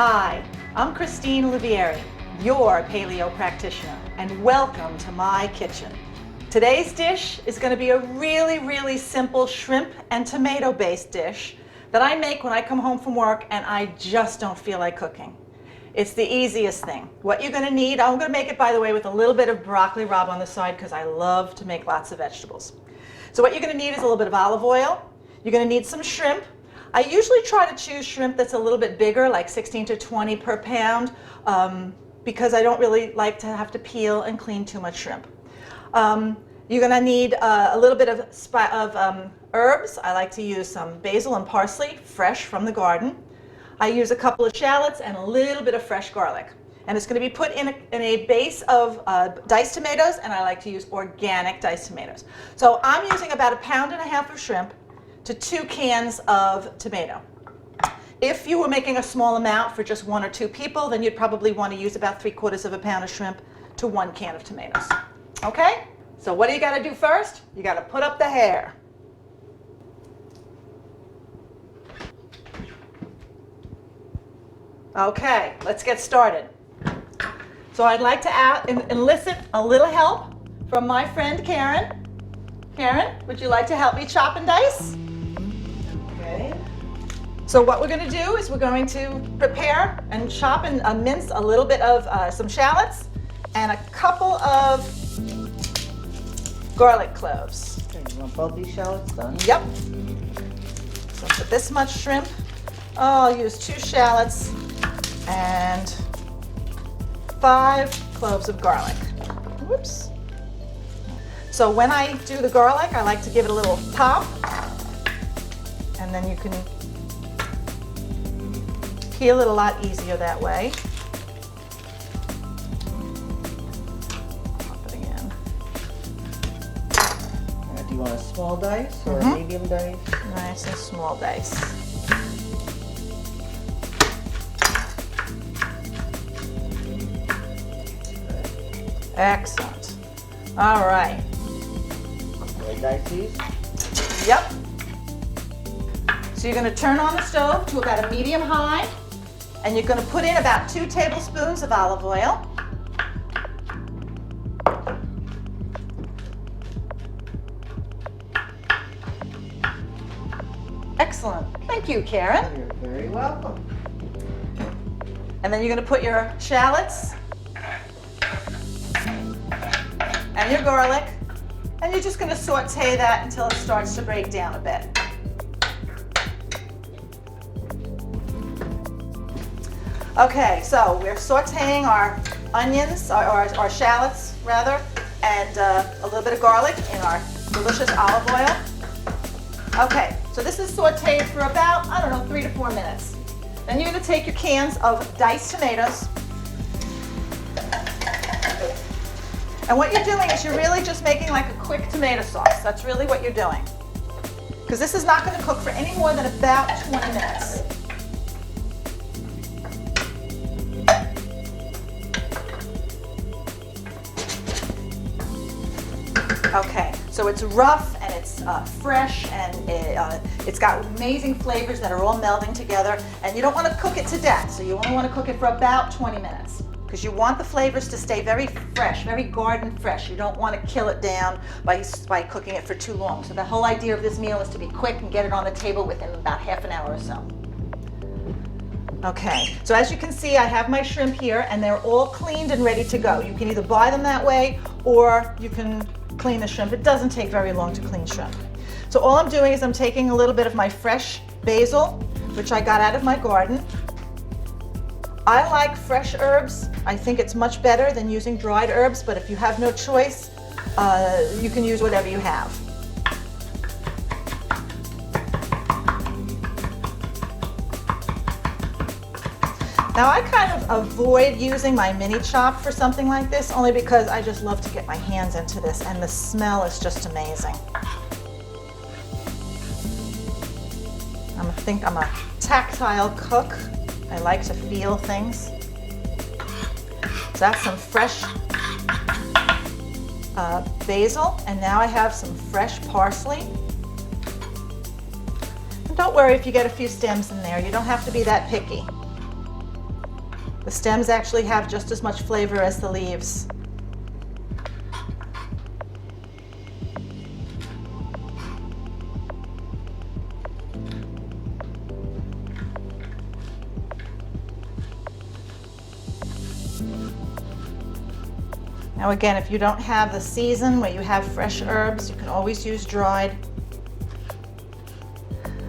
Hi, I'm Christine Olivieri, your Paleo Practitioner, and welcome to my kitchen. Today's dish is going to be a really simple shrimp and tomato based dish that I make when I come home from work and I just don't feel like cooking. It's the easiest thing. What you're going to need, I'm going to make it, by the way, with a little bit of broccoli rabe on the side because I love to make lots of vegetables. So what you're going to need is a little bit of olive oil. You're going to need some shrimp. I usually try to choose shrimp that's a little bit bigger, like 16 to 20 per pound, because I don't really like to have to peel and clean too much shrimp. You're going to need a little bit of herbs. I like to use some basil and parsley, fresh from the garden. I use a couple of shallots and a little bit of fresh garlic. And it's going to be put in a base of diced tomatoes, and I like to use organic diced tomatoes. So I'm using about 1.5 pounds of shrimp to 2 cans of tomato. If you were making a small amount for just 1 or 2 people, then you'd probably want to use about 3/4 pound of shrimp to 1 can of tomatoes. Okay? So what do you got to do first? You got to put up the hair. Okay, let's get started. So I'd like to enlist a little help from my friend Karen. Karen, would you like to help me chop and dice? Okay. So what we're going to do is we're going to prepare and chop and mince a little bit of some shallots and a couple of garlic cloves. Okay, you want both these shallots done? Yep. So for this much shrimp, I'll use 2 shallots and 5 cloves of garlic. Whoops. So when I do the garlic, I like to give it a little pop, and then you can peel it a lot easier that way. Pop it in. Do you want a small dice or a medium dice? Nice and small dice. Excellent. All right. Dice these? Yep. So you're going to turn on the stove to about a medium high, and you're going to put in about 2 tablespoons of olive oil. Excellent. Thank you, Karen. You're very welcome. And then you're going to put your shallots and your garlic, and you're just going to saute that until it starts to break down a bit. Okay, so we're sauteing our onions, or our shallots rather, and a little bit of garlic in our delicious olive oil. Okay, so this is sauteed for about, 3 to 4 minutes. Then you're going to take your cans of diced tomatoes. And what you're doing is you're really just making like a quick tomato sauce. That's really what you're doing. Because this is not going to cook for any more than about 20 minutes. Okay, so it's rough and it's fresh and it's got amazing flavors that are all melding together. And you don't want to cook it to death, so you only want to cook it for about 20 minutes. Because you want the flavors to stay very fresh, very garden fresh. You don't want to kill it down by cooking it for too long. So the whole idea of this meal is to be quick and get it on the table within about half an hour or so. Okay, so as you can see, I have my shrimp here and they're all cleaned and ready to go. You can either buy them that way or you can clean the shrimp. It doesn't take very long to clean shrimp. So all I'm doing is I'm taking a little bit of my fresh basil, which I got out of my garden. I like fresh herbs. I think it's much better than using dried herbs, but if you have no choice, you can use whatever you have. Now I kind of avoid using my mini chop for something like this, only because I just love to get my hands into this, and the smell is just amazing. I think I'm a tactile cook. I like to feel things. So that's some fresh basil, and now I have some fresh parsley. And don't worry if you get a few stems in there. You don't have to be that picky. The stems actually have just as much flavor as the leaves. Now again, if you don't have the season where you have fresh herbs, you can always use dried.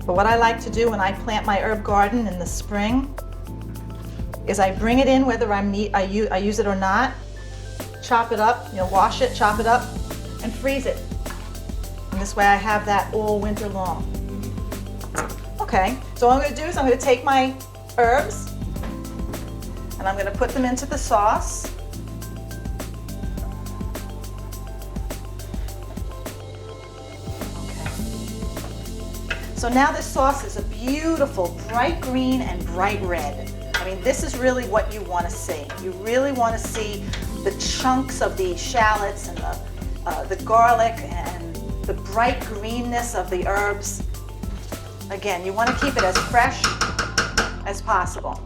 But what I like to do when I plant my herb garden in the spring is I bring it in whether I use it or not, chop it up, wash it, chop it up, and freeze it. And this way I have that all winter long. Okay, so what I'm going to do is I'm going to take my herbs and I'm going to put them into the sauce. So now this sauce is a beautiful bright green and bright red. I mean, this is really what you want to see. You really want to see the chunks of the shallots and the garlic and the bright greenness of the herbs. Again, you want to keep it as fresh as possible.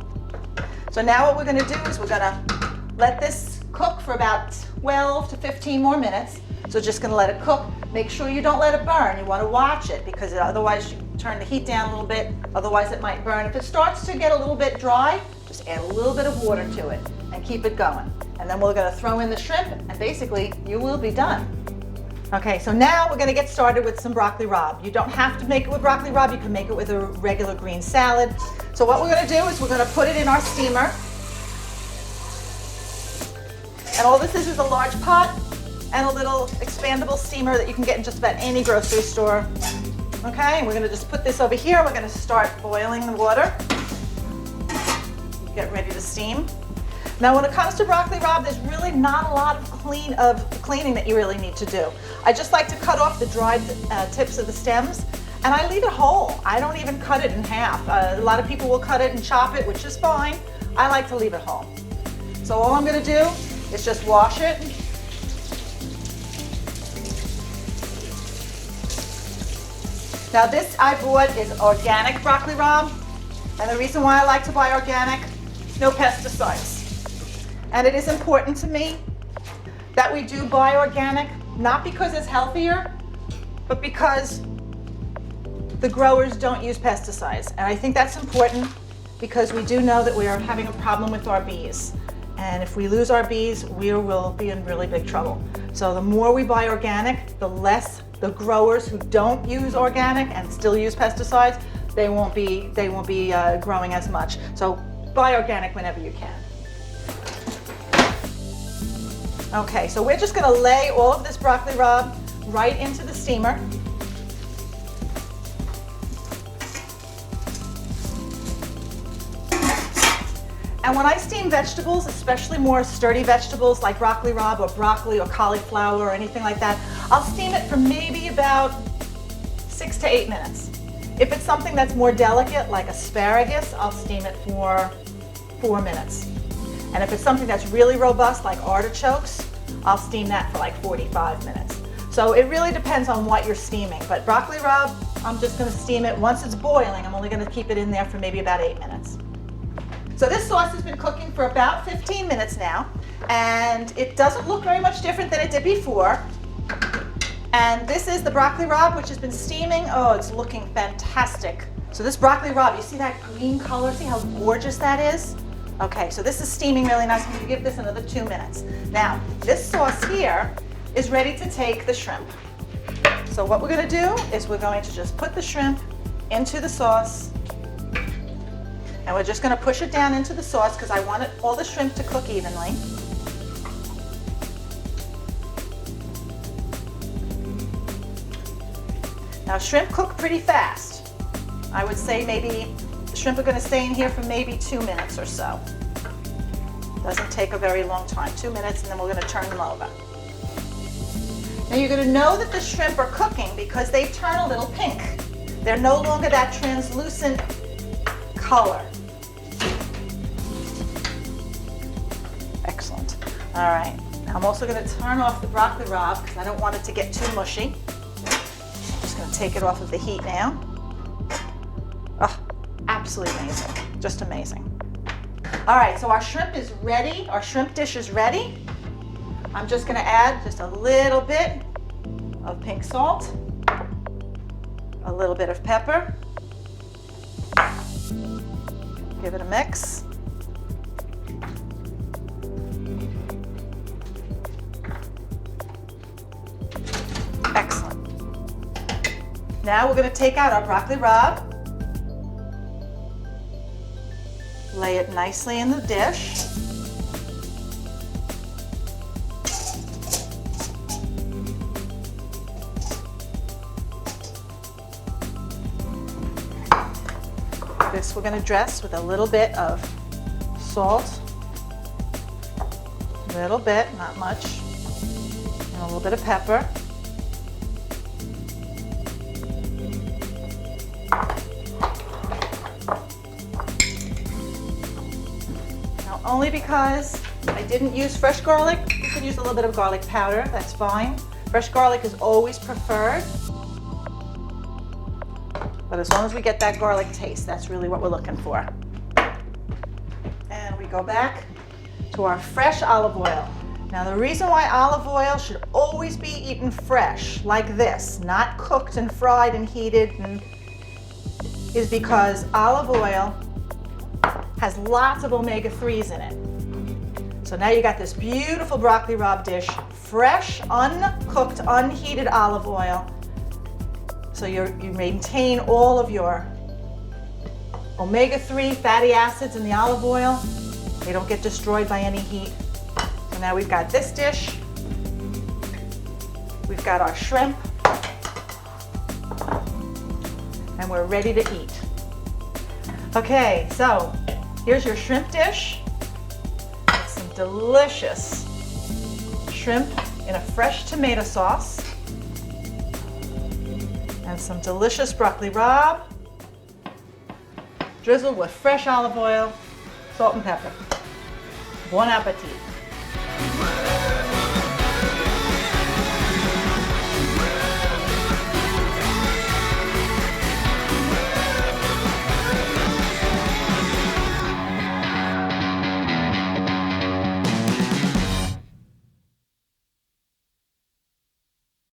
So now what we're going to do is we're going to let this cook for about 12 to 15 more minutes. So just going to let it cook. Make sure you don't let it burn. You want to watch it because otherwise you turn the heat down a little bit. Otherwise it might burn. If it starts to get a little bit dry, just add a little bit of water to it and keep it going. And then we're going to throw in the shrimp and basically you will be done. Okay, so now we're going to get started with some broccoli rabe. You don't have to make it with broccoli rabe. You can make it with a regular green salad. So what we're going to do is we're going to put it in our steamer. And all this is a large pot and a little expandable steamer that you can get in just about any grocery store. Okay, and we're going to just put this over here. We're going to start boiling the water. Get ready to steam. Now when it comes to broccoli rabe, there's really not a lot of cleaning that you really need to do. I just like to cut off the dried tips of the stems and I leave it whole. I don't even cut it in half. A lot of people will cut it and chop it, which is fine. I like to leave it whole. So all I'm going to do is just wash it. Now this I bought is organic broccoli rabe, and the reason why I like to buy organic, no pesticides. And it is important to me that we do buy organic, not because it's healthier, but because the growers don't use pesticides. And I think that's important because we do know that we are having a problem with our bees. And if we lose our bees, we will be in really big trouble. So the more we buy organic, the less the growers who don't use organic and still use pesticides, they won't be growing as much. So buy organic whenever you can. Okay, so we're just going to lay all of this broccoli rabe right into the steamer. And when I steam vegetables, especially more sturdy vegetables like broccoli rabe or cauliflower or anything like that, I'll steam it for maybe about 6 to 8 minutes. If it's something that's more delicate like asparagus, I'll steam it for 4 minutes. And if it's something that's really robust like artichokes, I'll steam that for like 45 minutes. So it really depends on what you're steaming. But broccoli rabe, I'm just going to steam it. Once it's boiling, I'm only going to keep it in there for maybe about 8 minutes. So this sauce has been cooking for about 15 minutes now, and it doesn't look very much different than it did before. And this is the broccoli rabe, which has been steaming. Oh, it's looking fantastic. So this broccoli rabe, you see that green color? See how gorgeous that is? Okay, so this is steaming really nice. I'm going to give this another 2 minutes. Now, this sauce here is ready to take the shrimp. So what we're going to do is we're going to just put the shrimp into the sauce. And we're just going to push it down into the sauce because I want all the shrimp to cook evenly. Now shrimp cook pretty fast. I would say maybe the shrimp are going to stay in here for maybe 2 minutes or so. Doesn't take a very long time, 2 minutes, and then we're going to turn them over. Now you're going to know that the shrimp are cooking because they turn a little pink. They're no longer that translucent color. Excellent. All right. Now I'm also going to turn off the broccoli rabe because I don't want it to get too mushy. I'm just going to take it off of the heat now. Oh, absolutely amazing. Just amazing. All right, so our shrimp is ready. Our shrimp dish is ready. I'm just gonna add just a little bit of pink salt, a little bit of pepper. Give it a mix. Excellent. Now we're going to take out our broccoli rabe, lay it nicely in the dish. This we're going to dress with a little bit of salt, a little bit, not much, and a little bit of pepper. Now, only because I didn't use fresh garlic, you could use a little bit of garlic powder, that's fine. Fresh garlic is always preferred. But as long as we get that garlic taste, that's really what we're looking for. And we go back to our fresh olive oil. Now the reason why olive oil should always be eaten fresh, like this, not cooked and fried and heated, is because olive oil has lots of omega-3s in it. So now you got this beautiful broccoli rabe dish, fresh, uncooked, unheated olive oil. So you maintain all of your omega-3 fatty acids in the olive oil. They don't get destroyed by any heat. So now we've got this dish. We've got our shrimp. And we're ready to eat. Okay, so here's your shrimp dish. With some delicious shrimp in a fresh tomato sauce. And some delicious broccoli rabe, drizzled with fresh olive oil, salt and pepper. Bon appetit.